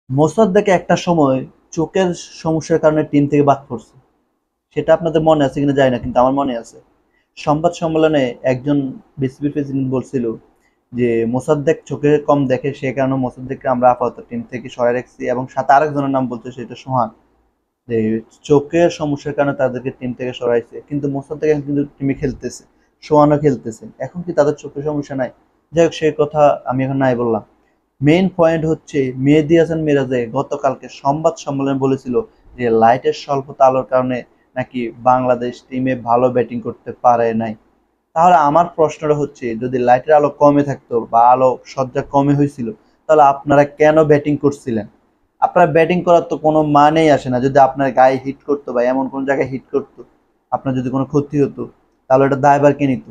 মোসাদ্দেক একটা সময় চোখের সমস্যার কারণে টিম থেকে বাদ পড়ছে। সেটা আপনাদের মনে আছে কিনা জানি না, কিন্তু আমার মনে আছে। সংবাদ সম্মেলনে একজন বিসিবি প্রেসিডেন্ট বলছিল যে মোসাদ্দেক চোখে কম দেখে, সে কারণে মোসাদ্দেককে আমরা আপাতত টিম থেকে সরাই রাখছি, এবং সাথে আরেকজনের নাম বলছে, সেটা সোহান। যে চোখের সমস্যার কারণে তাদেরকে টিম থেকে সরাইছে, কিন্তু মোসাদ্দেক এখন কিন্তু টিমে খেলতেছে, সোহানও খেলতেছে। এখন কি তাদের চোখের সমস্যা নাই? যাই হোক, সেই কথা আমি এখন নাই বললাম। মেইন পয়েন্ট হচ্ছে, মেহেদী হাসান মিরাজে গতকালকে সংবাদ সম্মেলনে বলেছিল যে লাইটের স্বল্পতা আলোর কারণে নাকি বাংলাদেশ টিমে ভালো ব্যাটিং করতে পারে নাই। তাহলে আমার প্রশ্নটা হচ্ছে, যদি লাইটের আলো কমে থাকতো বা আলো সজ্জা কমে হয়েছিল, তাহলে আপনারা কেন ব্যাটিং করছিলেন? আপনারা ব্যাটিং করার তো কোনো মানেই আসে না। যদি আপনার গায়ে হিট করতো বা এমন কোনো জায়গায় হিট করতো, আপনার যদি কোনো ক্ষতি হতো, তাহলে এটা দায়ভার কে নিত?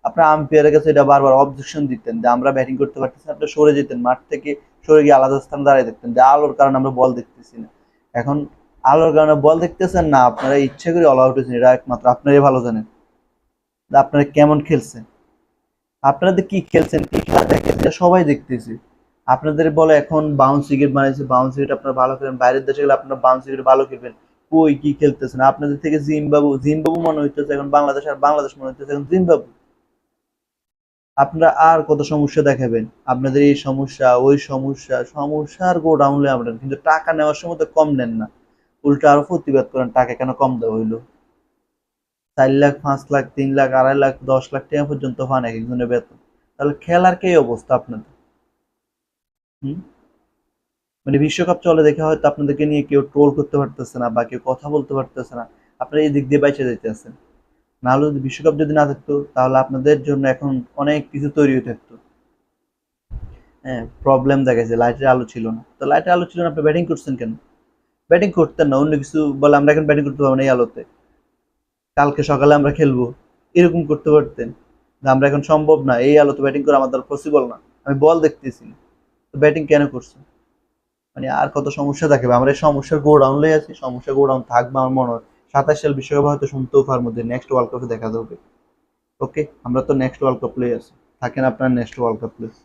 আপনার আম্পায়ারের কাছে এটা বারবার অবজেকশন দিতেন যে আমরা ব্যাটিং করতে পারতেছি না, আপনি সরে যেতেন মাঠ থেকে, সরে গিয়ে আলাদা স্থানে দাঁড়িয়ে দেখতেন যে আলোর কারণে আমরা বল দেখতেছি না। এখন আলোর কারণে বল দেখতেছেন না, আপনারা ইচ্ছে করে অল আউট হয়েছেন, এটা একমাত্র আপনারাই ভালো জানেন যে আপনারা কেমন খেলছেন। আপনাদের কি খেলছেন, কি খেলা দেখেছেন, এটা সবাই দেখতেছি। আপনাদের বলে এখন বাউন্স উইকেট বানাইছে, বাউন্স উইকেট আপনারা ভালো খেলেন, বাইরের দেশে গেলে আপনারা বাউন্স উইকেট ভালো খেলবেন। কই কি খেলতেছেন? আপনাদের থেকে জিম্বাবু জিম্বাবু মনে হইতেছে এখন বাংলাদেশ, আর বাংলাদেশ মনে হইতেছে এখন জিম্বাবু। আপনারা আর কত সমস্যা দেখাবেন? আপনাদের এই সমস্যা, ওই সমস্যা, সমস্যার গোডাউনে আপনার, কিন্তু টাকা নেওয়ার সময় তো কম নেন না, উল্টা আরো প্রতিবাদ করেন টাকা কেন কম দেওয়া হইলো। 4 লাখ, 5 লাখ, 3 লাখ, 2.5 লাখ, 10 লাখ টাকা পর্যন্ত পান এক একজনের বেতন। তাহলে খেলার কি অবস্থা আপনাদের? হুম? মানে বিশ্বকাপ চলে দেখে হয়তো আপনাদেরকে নিয়ে কেউ ট্রোল করতে পারতেছে না বা কেউ কথা বলতে পারতেছে না, আপনারা এই দিক দিয়ে বাইচে যাইতেছেন। না হলে যদি বিশ্বকাপ যদি না থাকতো, তাহলে আপনাদের জন্য এখন অনেক কিছু তৈরি হয়ে থাকতো। হ্যাঁ, প্রবলেম দেখা যায় লাইটের আলো ছিল না, তো লাইটের আলো ছিল না, আপনি ব্যাটিং করছেন কেন? ব্যাটিং করতেন না, অন্য কিছু বলে আমরা এখন ব্যাটিং করতে পারবো না এই আলোতে, কালকে সকালে আমরা খেলবো, এরকম করতে পারতেন। যে আমরা এখন সম্ভব না, এই আলোতে ব্যাটিং করা আমার দ্বারা পসিবল না, আমি বল দেখতেছি না, তো ব্যাটিং কেন করছেন? মানে আর কত সমস্যা থাকবে? আমরা এই সমস্যার গোডাউন লয়ে আছি, সমস্যা গোডাউন থাকবে আমার মনে হয়। 27 সাল বিশ্বকাপ হয়তো শুনতেও পার মধ্যে নেক্সট ওয়ার্ল্ড কাপে দেখা যাবে। ওকে, আমরা তো নেক্সট ওয়ার্ল্ড কাপ লয়ে আছি। থাকেন আপনার নেক্সট ওয়ার্ল্ড কাপ লয়ে।